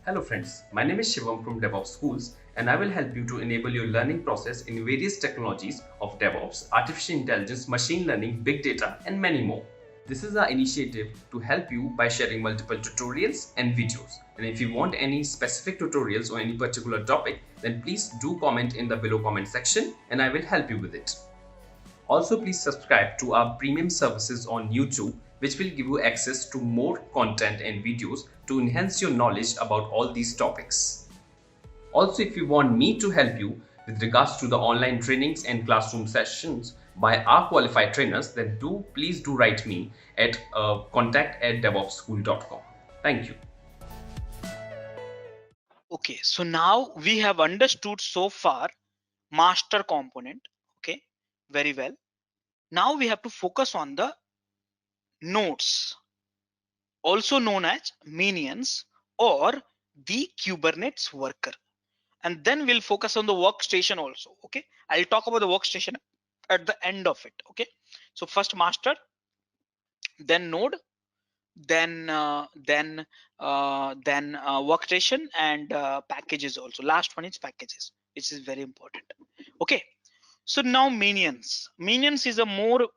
Hello friends, my name is Shivam from DevOps Schools and I will help you to enable your learning process in various technologies of DevOps, artificial intelligence, machine learning, big data and many more. This is our initiative to help you by sharing multiple tutorials and videos. And if you want any specific tutorials or any particular topic, then please do comment in the below comment section and I will help you with it. Also, please subscribe to our premium services on YouTube, which will give you access to more content and videos to enhance your knowledge about all these topics. Also, if you want me to help you with regards to the online trainings and classroom sessions by our qualified trainers, then please do write me at contact@devopsschool.com. Thank you. Okay, so now we have understood so far master component. Okay, very well. Now we have to focus on the nodes, also known as minions or the Kubernetes worker. And then we'll focus on the workstation also. Okay, I'll talk about the workstation at the end of it. Okay, so first master, then node, then workstation and packages also. Last one is packages, which is very important. Okay, so now minions is a more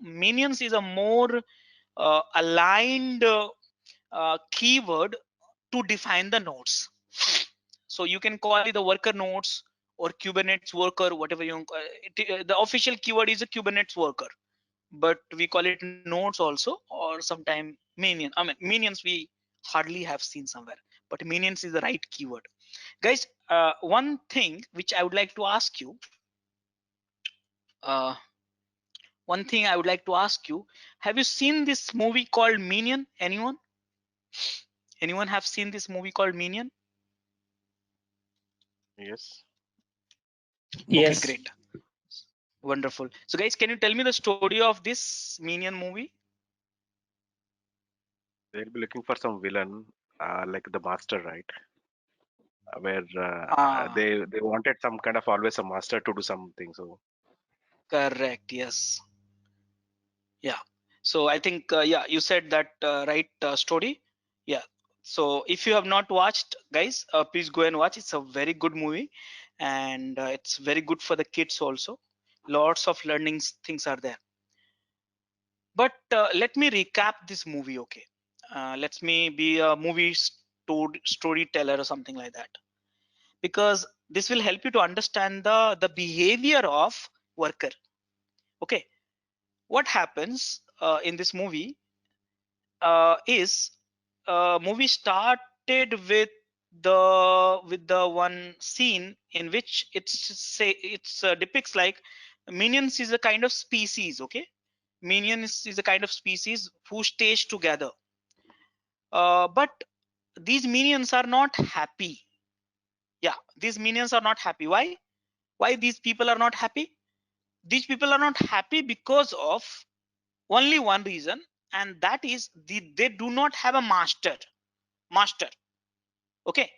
minions is a more aligned keyword to define the nodes. So you can call it the worker nodes or Kubernetes worker, whatever you the official keyword is a Kubernetes worker, but we call it nodes also, or sometime minion. I mean minions we hardly have seen somewhere, but minions is the right keyword. Guys, one thing which I would like to ask you, uh, one thing I would like to ask you, have you seen this movie called Minion? Anyone have seen this movie called Minion? Yes, Okay, Yes, great, wonderful. So guys, can you tell me the story of this Minion movie? they'll be looking for some villain, like the master, right? Where Ah, they wanted some kind of always a master to do something. So correct, yes. Yeah, so I think yeah, you said that right story. Yeah, so if you have not watched, guys, please go and watch. It's a very good movie, and it's very good for the kids also. Lots of learning things are there. But let me recap this movie. Okay, let me be a movie storyteller or something like that, because this will help you to understand the behavior of worker. Okay, what happens in this movie is movie started with the one scene in which it's depicts like minions is a kind of species. Okay, minions is a kind of species who stays together, but these minions are not happy. Yeah, these minions are not happy. Why these people are not happy? These people are not happy because of only one reason, and that is they do not have a master. Okay,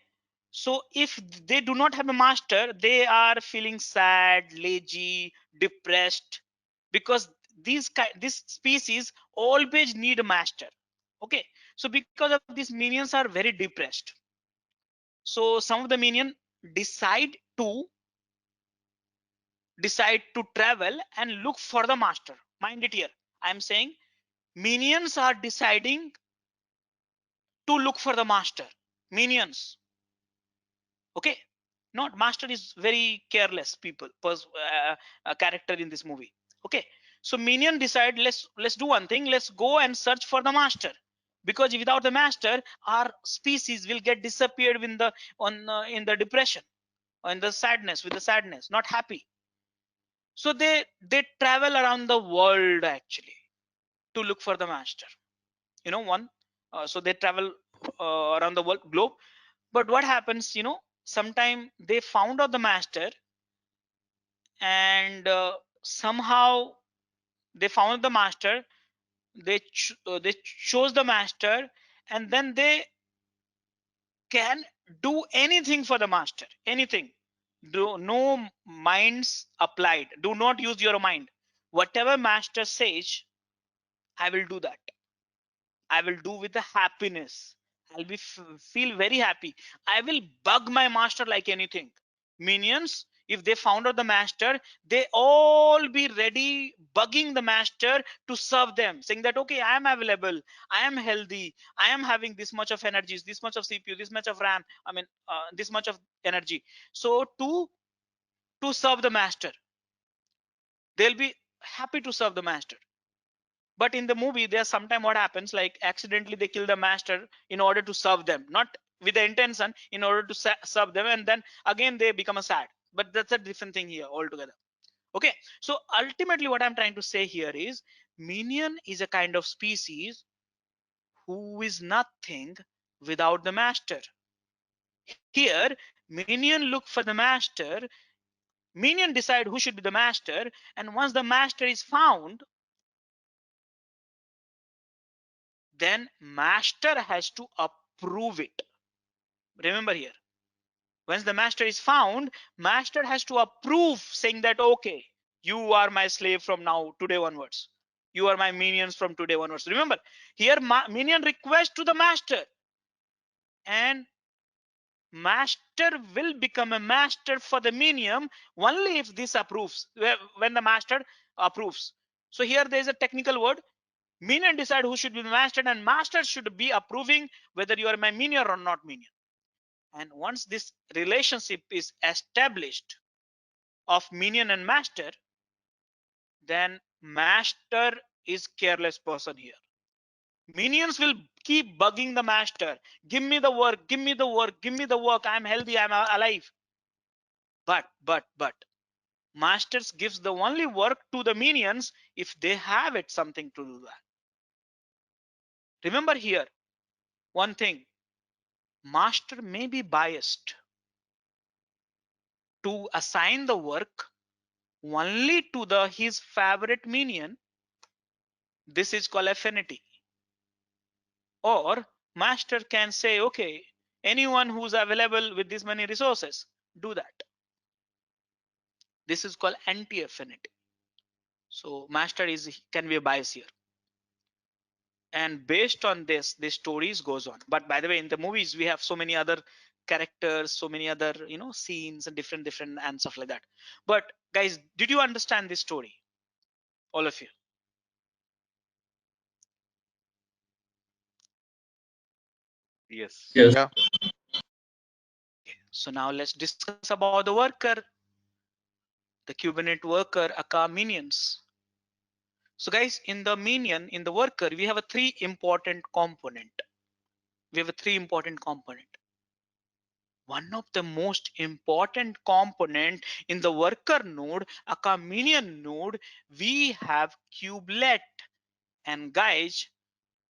so if they do not have a master, they are feeling sad, lazy, depressed, because this species always need a master. Okay, so because of these minions are very depressed, so some of the minion decide to travel and look for the master. Mind it, here I'm saying minions are deciding to look for the master. Minions. Okay, not master is very careless people character in this movie. Okay, so minion decide, let's do one thing, let's go and search for the master, because without the master our species will get disappeared in the in the depression, or in the sadness, with the sadness, not happy. So they travel around the world actually to look for the master. One, so they travel around the world globe. But what happens, sometime they found out the master, and somehow they found the master, they chose the master, and then they can do anything for the master, anything. Do no minds applied, do not use your mind. Whatever master says, I will do that. I will do with the happiness. I'll be feel very happy. I will bug my master like anything. Minions, if they found out the master, they all be ready bugging the master to serve them, saying that okay, I am available, I am healthy, I am having this much of energies, this much of CPU, this much of RAM, I mean this much of energy. So to serve the master, they'll be happy to serve the master. But in the movie, there's sometimes what happens, like accidentally they kill the master in order to serve them, not with the intention, in order to serve them, and then again they become a sad. But that's a different thing here altogether. Okay, so ultimately what I'm trying to say here is minion is a kind of species who is nothing without the master. Here minion look for the master, minion decide who should be the master, and once the master is found, then master has to approve it. Remember here, once the master is found, master has to approve, saying that okay, you are my slave from now today onwards, you are my minions from today onwards. Remember here, minion request to the master, and master will become a master for the minion only if this approves, when the master approves. So here there is a technical word, minion decide who should be the master, and master should be approving whether you are my minion or not minion. And once this relationship is established of minion and master, then master is careless person here. Minions will keep bugging the master, give me the work, give me the work, give me the work, I'm healthy, I'm alive. But masters gives the only work to the minions if they have it something to do that. Remember here one thing, master may be biased to assign the work only to the his favorite minion. This is called affinity. Or master can say okay, anyone who's available with this many resources, do that. This is called anti-affinity. So master is can be a bias here, and based on this stories goes on. But by the way, in the movies we have so many other characters, so many other scenes and different and stuff like that. But guys, did you understand this story, all of you? Yes. Yes. Yeah. So now let's discuss about the worker, the Kubernetes worker aka minions. So guys, in the minion, in the worker, we have a three important component. We have a three important component. One of the most important component in the worker node, aka minion node, we have kubelet. And guys,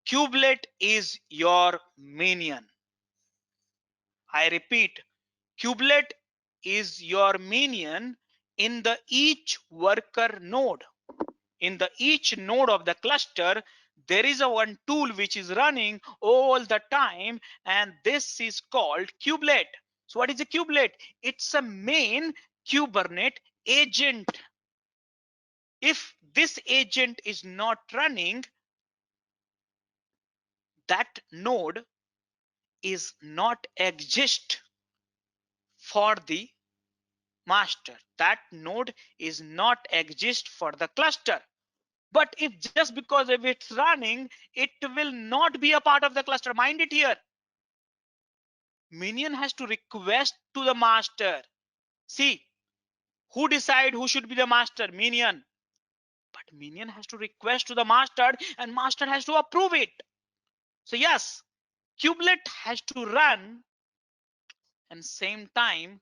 kubelet is your minion. I repeat, kubelet is your minion in the each worker node. In the each node of the cluster, there is a one tool which is running all the time, and this is called kubelet. So what is a kubelet? It's a main Kubernetes agent. If this agent is not running, that node is not exist for the master. That node is not exist for the cluster. But if just because if it's running, it will not be a part of the cluster. Mind it here. Minion has to request to the master. See, who decide who should be the master? Minion. But minion has to request to the master, and master has to approve it. So yes, kubelet has to run, and same time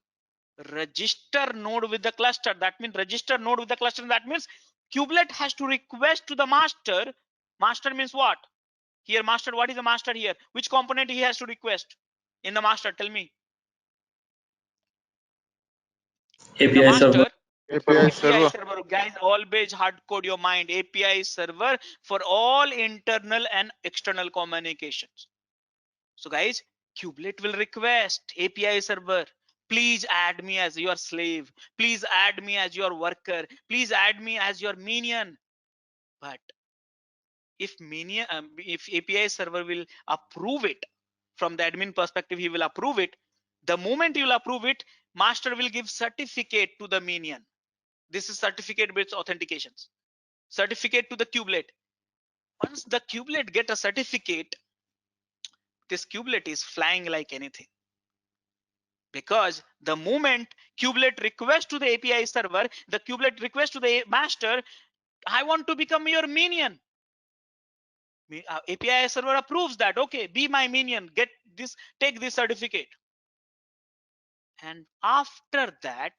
register node with the cluster. That means register node with the cluster. That means kubelet has to request to the master. Master means what? Here master, what is the master here? Which component he has to request in the master? Tell me. In the API server. master, API API server. server, guys, always hard code your mind. API server for all internal and external communications. So guys, kubelet will request API server, please add me as your slave, please add me as your worker, please add me as your minion. But if minion, if API server will approve it, from the admin perspective, he will approve it. The moment you will approve it, master will give certificate to the minion. This is certificate based authentications. Certificate to the kubelet. Once the kubelet get a certificate, this kubelet is flying like anything. Because the moment kubelet request to the API server, the kubelet request to the master, I want to become your minion. API server approves that, okay, be my minion, get this, take this certificate. And after that,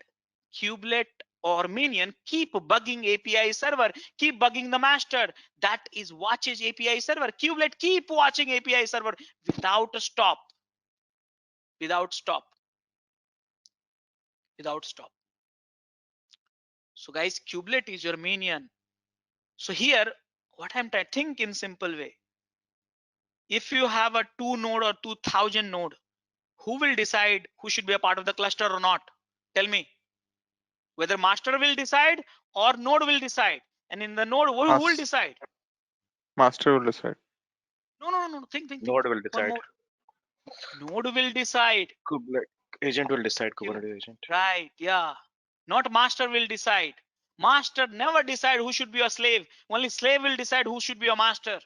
kubelet or minion keep bugging API server, keep bugging the master. That is watches API server. Kubelet keep watching API server without a stop. Without stop. Without stop. So guys, kubelet is your minion. So here, what I'm trying to think in simple way. If you have a 2 node or 2000 node, who will decide who should be a part of the cluster or not? Tell me. Whether master will decide or node will decide. And in the node, who will decide? Master will decide. No. Think. Node will One decide. more. Node will decide. Kubelet agent will decide. Kubernetes agent. Right, yeah. Not master will decide. Master never decide who should be a slave. Only slave will decide who should be a master.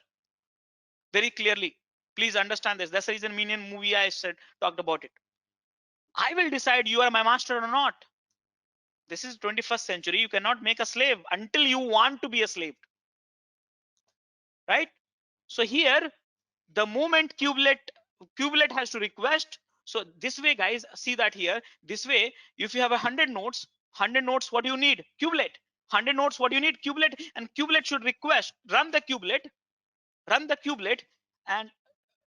Very clearly. Please understand this. That's the reason Minion movie I said talked about it. I will decide you are my master or not. This is 21st century. You cannot make a slave until you want to be a slave. Right? So here, the moment kubelet has to request. So this way, guys, see that here. This way, if you have 100 nodes, what do you need? Kubelet. 100 nodes, what do you need? Kubelet. And kubelet should request, run the kubelet, and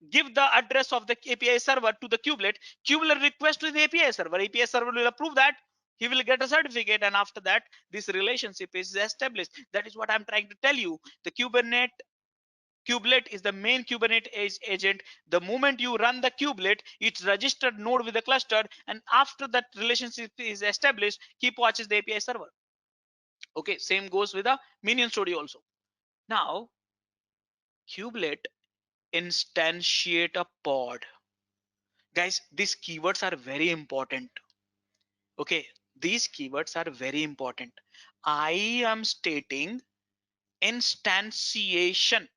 give the address of the API server to the kubelet. Kubelet request to the API server. API server will approve that. He will get a certificate, and after that, this relationship is established. That is what I'm trying to tell you. The kubelet is the main Kubernetes agent. The moment you run the kubelet, it's registered node with the cluster, and after that relationship is established, keep watches the API server. Okay, same goes with the minion story also. Now, kubelet instantiate a pod. Guys, these keywords are very important. Okay, these keywords are very important. I am stating instantiation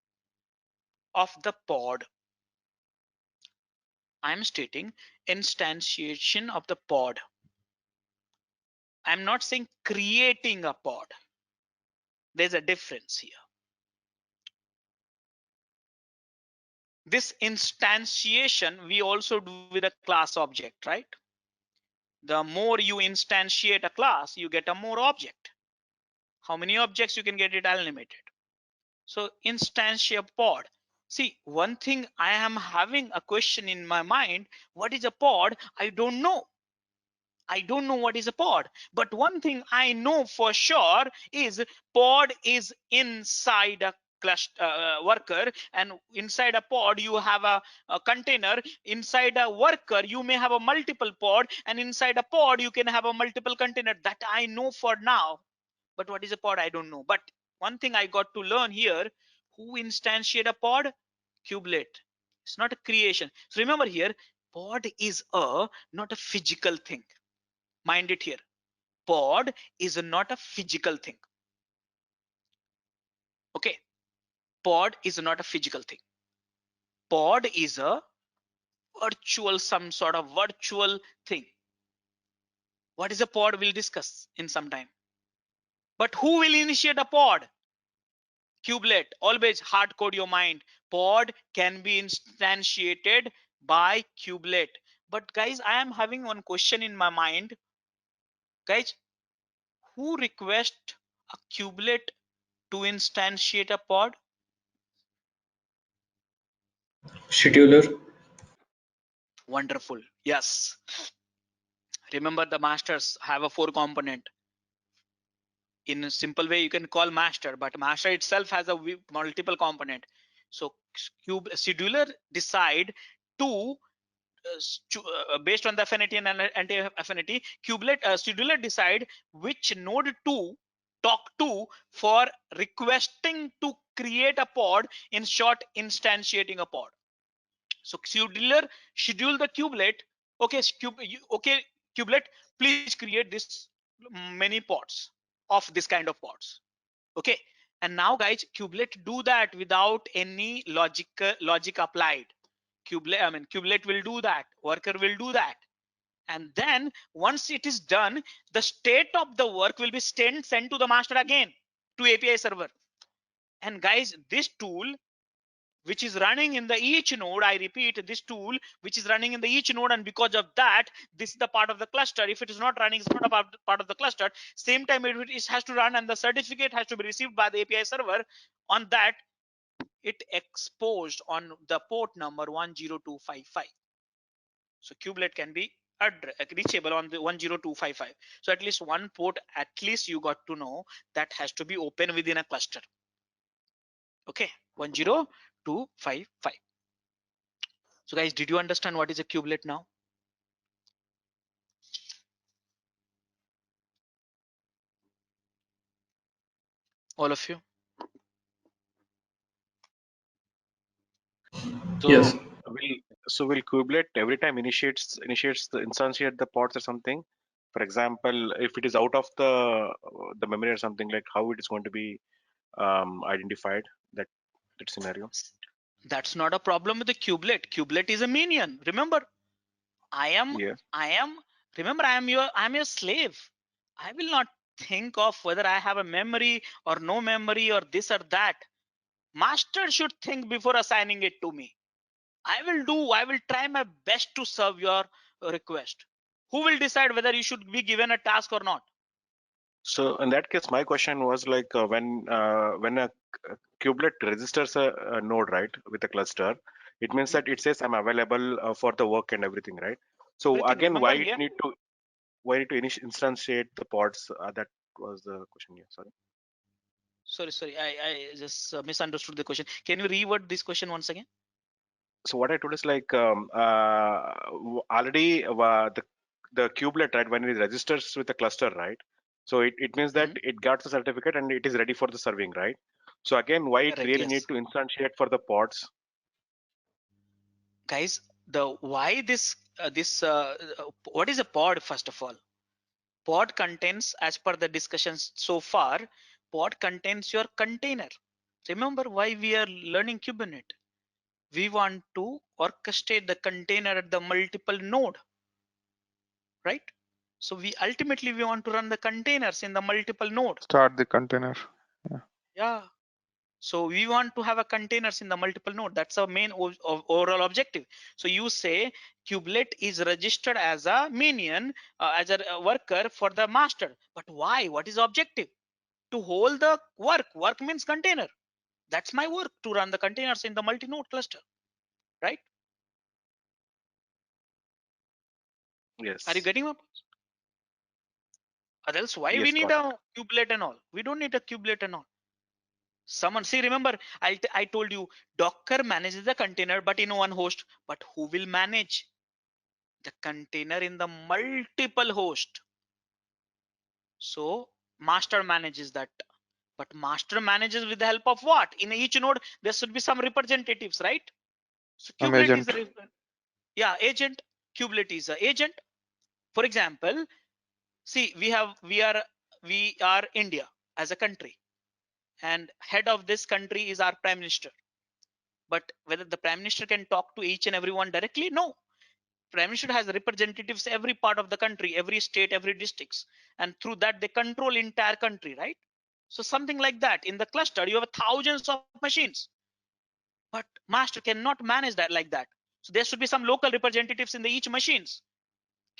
of the pod. I'm stating instantiation of the pod. I'm not saying creating a pod. There's a difference here. This instantiation we also do with a class object, right? The more you instantiate a class, you get a more object. How many objects you can get it unlimited. So instantiate pod. See, one thing I am having a question in my mind, what is a pod? I don't know. I don't know what is a pod, but one thing I know for sure is pod is inside a cluster worker, and inside a pod you have a container. Inside a worker you may have a multiple pod, and inside a pod you can have a multiple container. That I know for now, but what is a pod I don't know. But one thing I got to learn here, who instantiate a pod? Kubelet. It's not a creation. So remember here, pod is a not a physical thing. Mind it here. Pod is not a physical thing. Okay. Pod is not a physical thing. Pod is a virtual, some sort of virtual thing. What is a pod? We'll discuss in some time. But who will initiate a pod? Kubelet. Always hard code your mind. Pod can be instantiated by kubelet. But guys, I am having one question in my mind. Guys, who request a kubelet to instantiate a pod? Scheduler. Wonderful. Yes. Remember, the masters have a 4 component. In a simple way, you can call master, but master itself has a multiple component. So scheduler decide to based on the affinity and anti-affinity, scheduler decide which node to talk to for requesting to create a pod, in short, instantiating a pod. So scheduler schedule the kubelet. Okay, okay, kubelet, please create this many pods of this kind of pods. Okay, and now guys, kubelet do that without any logic applied. Kubelet will do that, worker will do that, and then once it is done, the state of the work will be sent to the master again to API server. And guys, this tool which is running in the each node, I repeat, this tool which is running in the each node, and because of that, this is the part of the cluster. If it is not running, it's not a part of the cluster. Same time it has to run, and the certificate has to be received by the API server. On that, it exposed on the port number 10255. So kubelet can be reachable on the 10255. So at least one port, at least you got to know, that has to be open within a cluster. Okay, 10255. So guys, did you understand what is a kubelet now? All of you? So Yes. will kubelet every time initiates the instantiate the pods or something? For example, if it is out of the memory or something, like how it is going to be identified, that scenario? That's not a problem with the kubelet. Kubelet is a minion. Remember, I am your slave. I will not think of whether I have a memory or no memory or this or that. Master should think before assigning it to me. I will try my best to serve your request. Who will decide whether you should be given a task or not? So in that case, my question was like when a kubelet registers a node, right, with a cluster, it means that it says I'm available for the work and everything, right? So Everything. again, Remember here. why need to instantiate the pods? That was the question here. Sorry. Sorry. I just misunderstood the question. Can you reword this question once again? So what I told is like already the kubelet, right, when it registers with the cluster, right? So it means that it got the certificate and it is ready for the serving, right? So again, why it Correct, really yes. need to instantiate for the pods? Guys, why this what is a pod? First of all, pod contains, as per the discussions so far, pod contains your container. Remember why we are learning Kubernetes? We want to orchestrate the container at the multiple node, right? So we ultimately want to run the containers in the multiple node. Start the container. Yeah. So we want to have a containers in the multiple node. That's our main overall objective. So you say kubelet is registered as a minion, as a worker for the master. But why? What is the objective? To hold the work. Work means container. That's my work, to run the containers in the multi-node cluster, right? Yes. Are you getting up? Or else why Yes, we need got a kubelet and all? We don't need a kubelet and all. Someone, see, remember, I told you Docker manages the container, but in one host. But who will manage the container in the multiple host? So master manages that. But master manages with the help of what? In each node, there should be some representatives, right? So kubelet is Agent. agent. Kubelet is an agent. For example, see, we are India as a country, and head of this country is our prime minister. But whether the prime minister can talk to each and everyone directly? No. Prime minister has representatives every part of the country, every state, every districts, and through that they control entire country, right? So something like that. In the cluster, you have thousands of machines, but master cannot manage that like that. So there should be some local representatives in the each machines.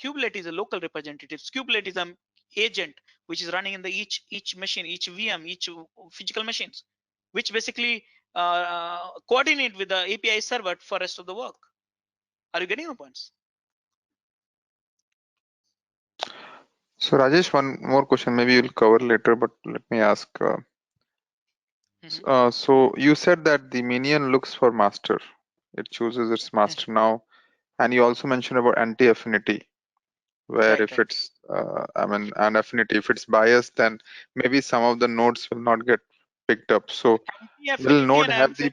Kubelet is a local representative. Kubelet is an agent which is running in the each machine, each VM, each physical machines, which basically coordinate with the API server for rest of the work. Are you getting my points? So Rajesh, one more question. Maybe you'll cover later, but let me ask. So you said that the minion looks for master. It chooses its master now, and you also mentioned about anti-affinity, where if it's an affinity, if it's biased, then maybe some of the nodes will not get picked up. So will Anti-affinity node and have the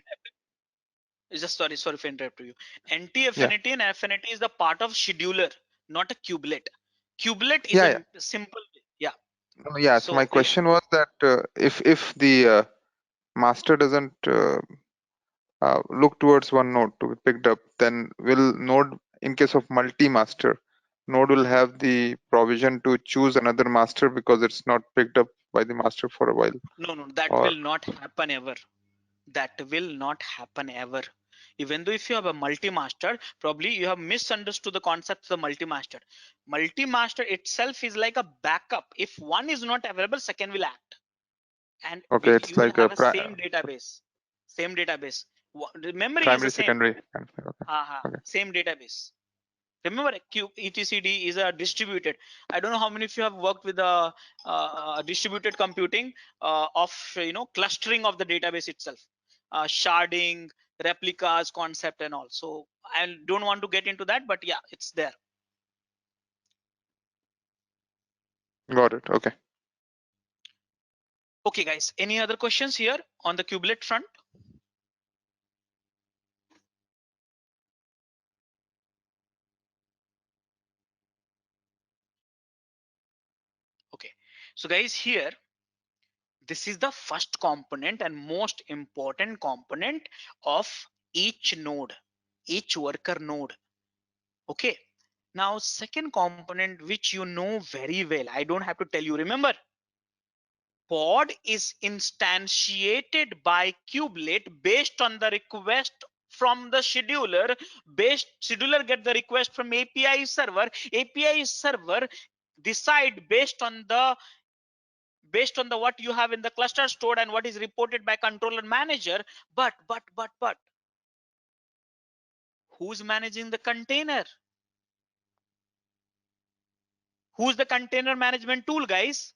Just sorry for interrupting you. NT-affinity and affinity is the part of scheduler, not a kubelet. Kubelet is Yeah, a simple, yeah. yeah. So my So yeah, question was that if the master doesn't look towards one node to be picked up, then will node, in case of multi-master, node will have the provision to choose another master because it's not picked up by the master for a while? no, that Or will not happen ever. That will not happen ever. Even though if you have a multi-master, probably you have misunderstood the concept of the multi-master. Multi-master itself is like a backup. If one is not available, second will act, and okay, it's you will like a have a same database. Same database. The memory is the primary, same. secondary kind of thing. Okay, okay. Same database. Remember, etcd is a distributed. I don't know how many of you have worked with a distributed computing of clustering of the database itself, sharding, replicas concept and all. So I don't want to get into that, but yeah, it's there. Got it. Okay. Okay guys, any other questions here on the kubelet front? Okay, so guys, here this is the first component and most important component of each node, each worker node. Okay, now second component which you know very well, I don't have to tell you. Remember, pod is instantiated by kubelet based on the request from the scheduler. Scheduler get the request from API server. API server decide based on the what you have in the cluster stored and what is reported by controller manager. But who's managing the container? Who's the container management tool, guys?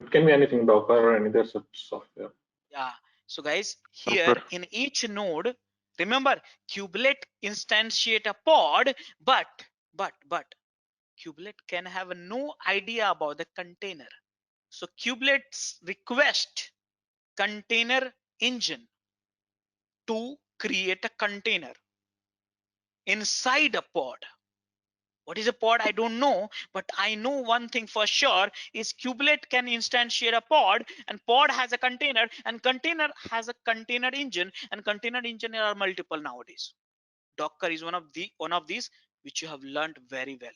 It can be anything, Docker or any other such software. Yeah, so guys, here Super. in each node, remember, kubelet instantiate a pod, but kubelet can have no idea about the container. So kubelet's request container engine to create a container inside a pod. What is a pod? I don't know, but I know one thing for sure is kubelet can instantiate a pod, and pod has a container, and container has a container engine, and container engine are multiple nowadays. Docker is one of these which you have learned very well.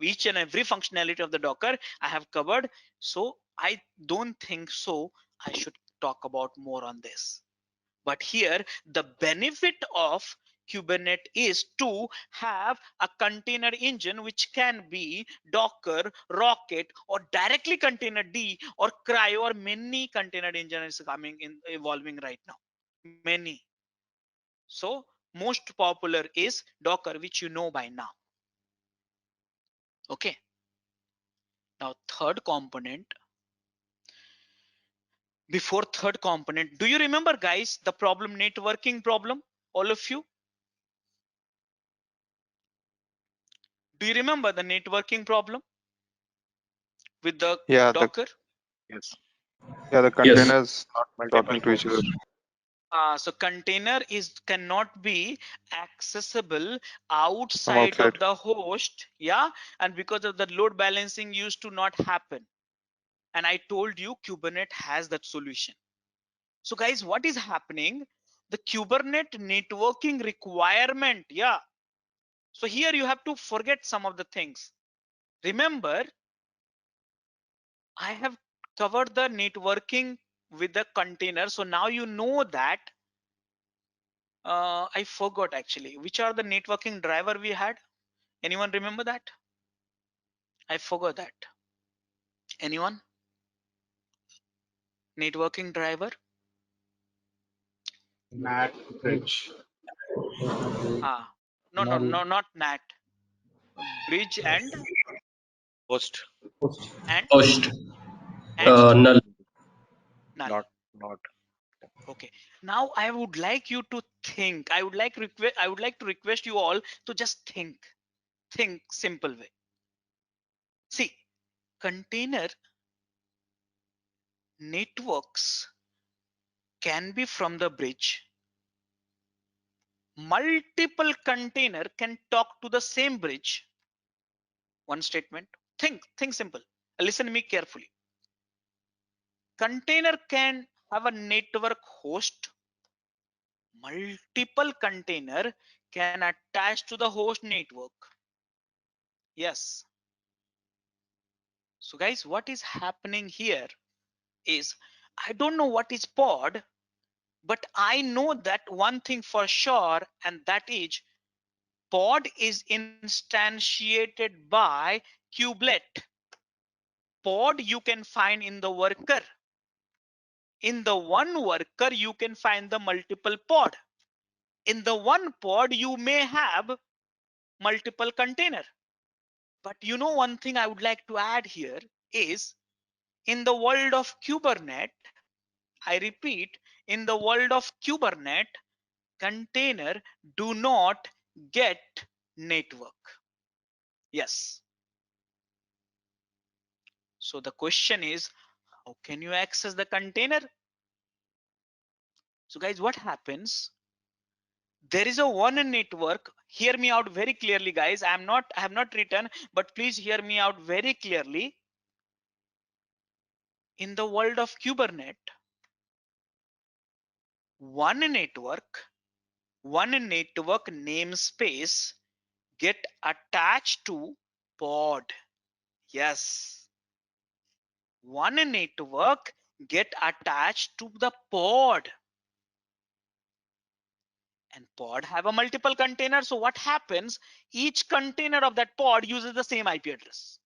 Each and every functionality of the Docker I have covered, so I don't think so I should talk about more on this. But here the benefit of Kubernetes is to have a container engine which can be Docker, Rocket, or directly Containerd or CRI, or many container engines coming in, evolving right now. Many. So most popular is Docker, which you know by now. Okay. Now third component. Before third component, do you remember, guys, the problem, networking problem? All of you? Do you remember the networking problem with the Yeah, Docker? Yes. the Yes. containers not Multiple talking to each other. hosts. So container cannot be accessible From outside outside. of the host. Yeah, and because of the load balancing used to not happen. And I told you Kubernetes has that solution. So guys, what is happening? The Kubernetes networking requirement. Yeah. So here you have to forget some of the things. Remember, I have covered the networking with the container. So now you know that. I forgot actually. Which are the networking driver we had? Anyone remember that? I forgot that. Anyone? Networking driver? NAT bridge. No, not NAT. Bridge and Host. Host. and Host. and Null. null. Not. Okay. Now I would like you to think. I would like to request you all to just think. Think simple way. See, container networks can be from the bridge. Multiple container can talk to the same bridge. One statement. Think simple. Listen to me carefully. Container can have a network host. Multiple container can attach to the host network. Yes. So guys, what is happening here is, I don't know what is pod, but I know that one thing for sure, and that is pod is instantiated by kubelet. Pod you can find in the worker. In the one worker, you can find the multiple pod. In the one pod, you may have multiple container. But you know, one thing I would like to add here is, in the world of Kubernetes, I repeat, in the world of Kubernetes, container do not get network. Yes. So the question is, how can you access the container? So guys, what happens? There is a one network. Hear me out very clearly, guys. I have not written, but please hear me out very clearly. In the world of Kubernetes, one network namespace get attached to pod. Yes, one network get attached to the pod, and pod have a multiple container. So what happens? Each container of that pod uses the same IP address.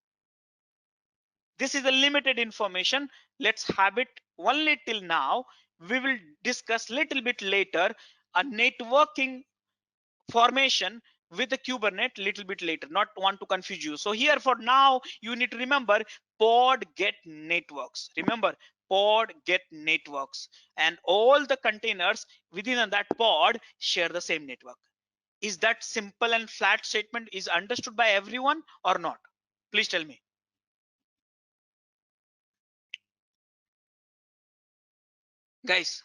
This is a limited information. Let's have it only till now. We will discuss little bit later a networking formation with the Kubernetes little bit later. Not want to confuse you. So here for now, you need to remember pod get networks. Remember, pod get networks, and all the containers within that pod share the same network. Is that simple and flat statement is understood by everyone or not? Please tell me. Guys,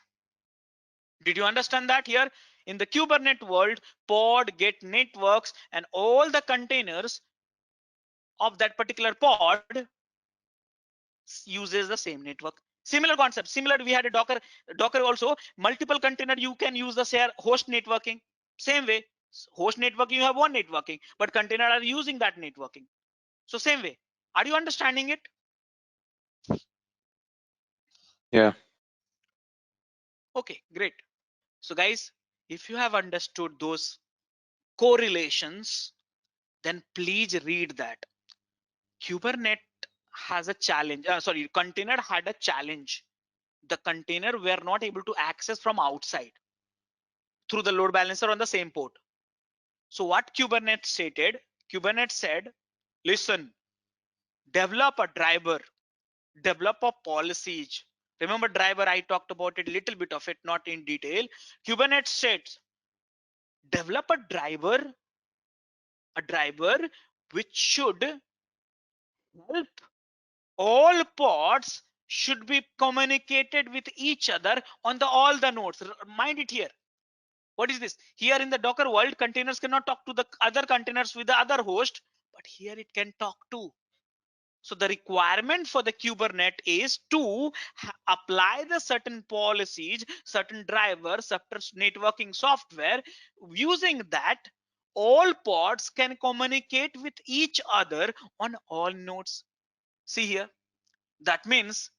did you understand that? Here in the Kubernetes world, pod get networks, and all the containers of that particular pod uses the same network. Similar concept. Similar, we had a Docker also. Multiple container you can use the share host networking. Same way, host networking you have one networking, but container are using that networking. So same way. Are you understanding it? Yeah. Okay, great. So guys, if you have understood those correlations, then please read that. Kubernetes has a challenge. Container had a challenge. The container were not able to access from outside through the load balancer on the same port. So what Kubernetes stated? Kubernetes said, listen, develop a driver, develop a policies. Remember driver, I talked about it, little bit of it, not in detail. Kubernetes states, develop a driver which should help all pods should be communicated with each other on the all the nodes. Mind it here. What is this? Here in the Docker world, containers cannot talk to the other containers with the other host, but here it can talk to. So the requirement for the Kubernetes is to apply the certain policies, certain drivers, certain networking software. Using that, all pods can communicate with each other on all nodes. See here, that means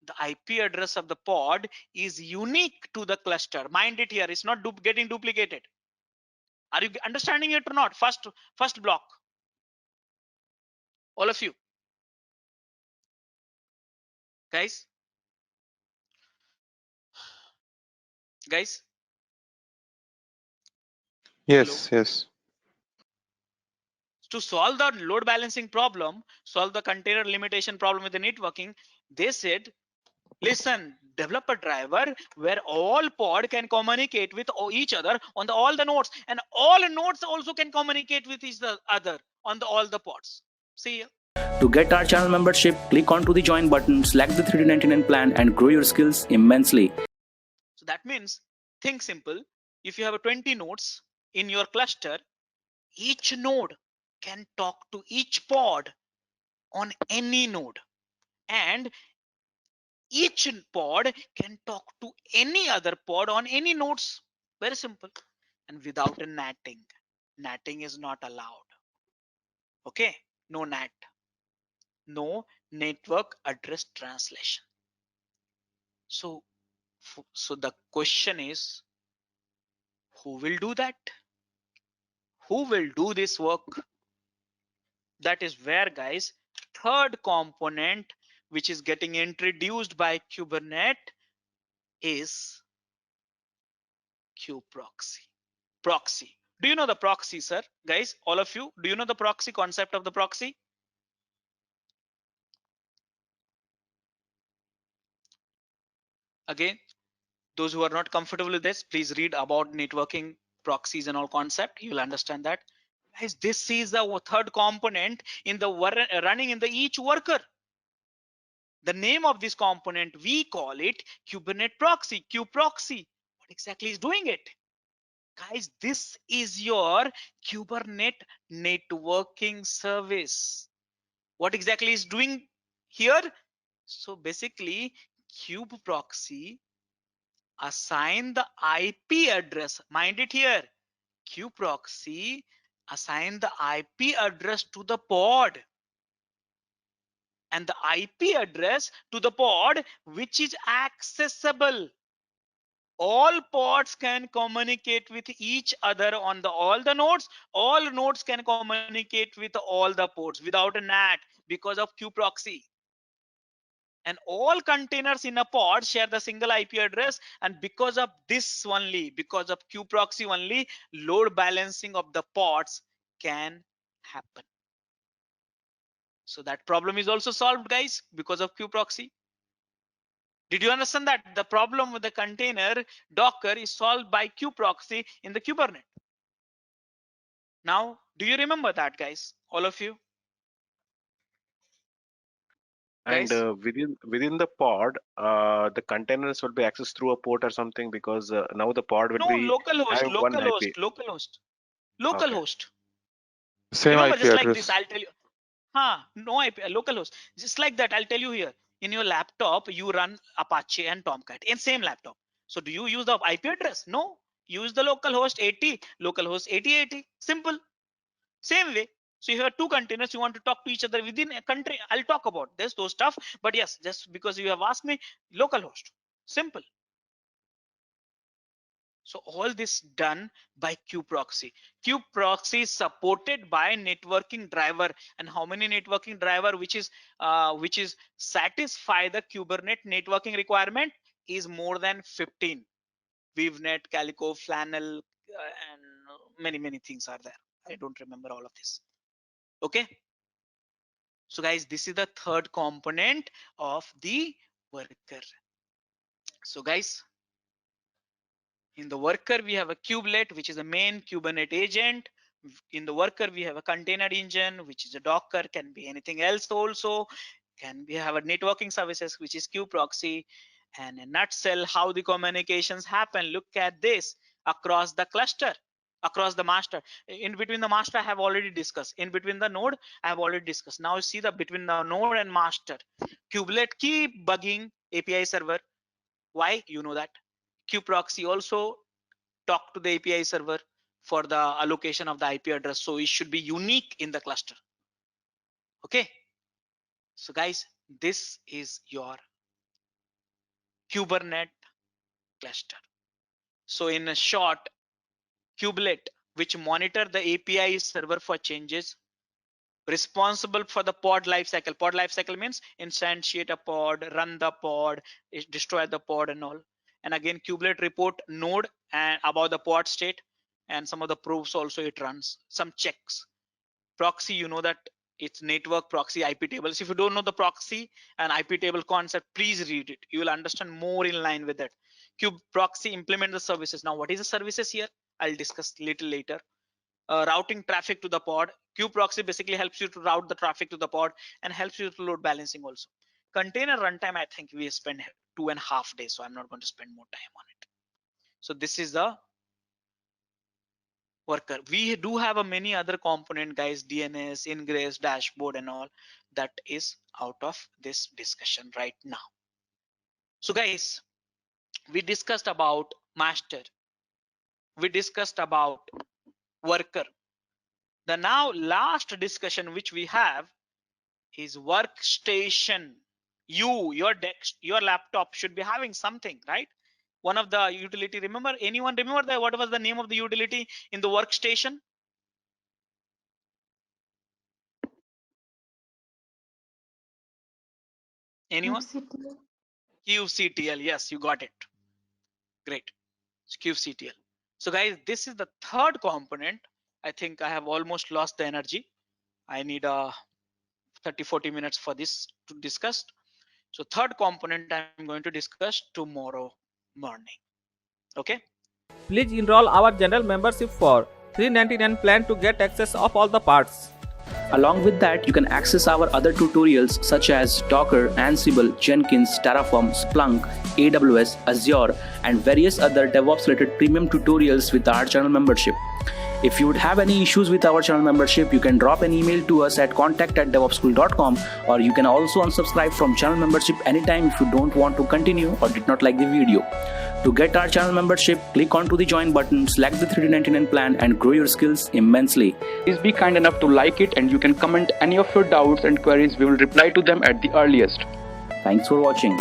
the IP address of the pod is unique to the cluster. Mind it here, it's not getting duplicated. Are you understanding it or not? First block, all of you guys. Hello. Yes. To solve the load balancing problem, solve the container limitation problem with the networking, they said, listen, develop a driver where all pod can communicate with each other on all the nodes, and all nodes also can communicate with each other on all the pods. See, To get our channel membership, click onto the join button, select the 3D99 plan and grow your skills immensely. So that means, think simple. If you have 20 nodes in your cluster, each node can talk to each pod on any node, and each pod can talk to any other pod on any nodes. Very simple. And without a natting. Natting is not allowed. Okay, no NAT, no network address translation. So the question is, who will do that? Who will do this work? That is where, guys, third component which is getting introduced by Kubernetes is kubeproxy. Proxy. Do you know the proxy, sir? Guys, all of you, do you know the proxy concept of the proxy? Again, those who are not comfortable with this, please read about networking proxies and all concept. You will understand that. Guys, this is the third component in the running in the each worker. The name of this component, we call it Kubernetes proxy, kubeproxy. What exactly is doing it? Guys, this is your Kubernetes networking service. What exactly is doing here? So basically, kubeproxy assign the IP address. Mind it here. Kubeproxy assign the IP address to the pod, and the IP address to the pod which is accessible. All pods can communicate with each other on all the nodes. All nodes can communicate with all the ports without a NAT because of kubeproxy. And all containers in a pod share the single IP address, and because of this only, because of kubeproxy only, load balancing of the pods can happen. So that problem is also solved, guys, because of kubeproxy. Did you understand that the problem with the container Docker is solved by kubeproxy in the Kubernetes? Now, do you remember that, guys? All of you? And Guys? within the pod, the containers will be accessed through a port or something, because now the pod will No, be localhost, having one localhost, IP. localhost, Okay. localhost. Same Remember, IP just like this, address. I'll tell you. No IP, localhost. Just like that, I'll tell you here. In your laptop, you run Apache and Tomcat in same laptop. So do you use the IP address? No. Use the localhost 80, localhost 8080. Simple. Same way. So you have two containers, you want to talk to each other within a country. I'll talk about this, those stuff. But yes, just because you have asked me, localhost. Simple. So all this done by kubeproxy. Kubeproxy is supported by networking driver, and how many networking driver which is satisfy the Kubernetes networking requirement is more than 15. VivNet, Calico, Flannel, and many things are there. I don't remember all of this. Okay. So guys, this is the third component of the worker. So guys, in the worker, we have a kubelet, which is a main Kubernetes agent. In the worker, we have a container engine, which is a Docker, can be anything else also. Can we have a networking services, which is kubeproxy. And in a nutshell, how the communications happen. Look at this across the cluster, across the master. In between the master, I have already discussed. In between the node, I have already discussed. Now see the between the node and master. Kubelet keep bugging API server. Why? You know that. Kubeproxy also talk to the API server for the allocation of the IP address. So it should be unique in the cluster. Okay. So guys, this is your Kubernetes cluster. So in a short, kubelet, which monitor the API server for changes, responsible for the pod lifecycle. Pod lifecycle means instantiate a pod, run the pod, destroy the pod and all. And again, kubelet report node and about the pod state, and some of the proofs also it runs, some checks. Proxy, you know that it's network proxy IP tables. If you don't know the proxy and IP table concept, please read it. You will understand more in line with that. Kubeproxy implement the services. Now, what is the services here? I'll discuss little later. routing traffic to the pod. Kubeproxy basically helps you to route the traffic to the pod and helps you to load balancing also. Container runtime, I think we spend 2.5 days, so I'm not going to spend more time on it. So this is the worker. We do have a many other component, guys, DNS, ingress, dashboard and all, that is out of this discussion right now. So guys, we discussed about master, we discussed about worker. The now last discussion which we have is workstation. Your desk, your laptop should be having something, right? One of the utility, remember, anyone remember that what was the name of the utility in the workstation? Anyone? kubectl. Yes, you got it. Great. It's kubectl. So guys, this is the third component. I think I have almost lost the energy. I need 30-40 minutes for this to discuss. So third component I'm going to discuss tomorrow morning. Okay. Please enroll our general membership for $399 plan to get access of all the parts. Along with that, you can access our other tutorials such as Docker, Ansible, Jenkins, Terraform, Splunk, AWS, Azure, and various other DevOps related premium tutorials with our channel membership. If you would have any issues with our channel membership, you can drop an email to us at contact@devopsschool.com, or you can also unsubscribe from channel membership anytime if you don't want to continue or did not like the video. To get our channel membership, click onto the join button, select the $399 plan and grow your skills immensely. Please be kind enough to like it, and you can comment any of your doubts and queries. We will reply to them at the earliest. Thanks for watching.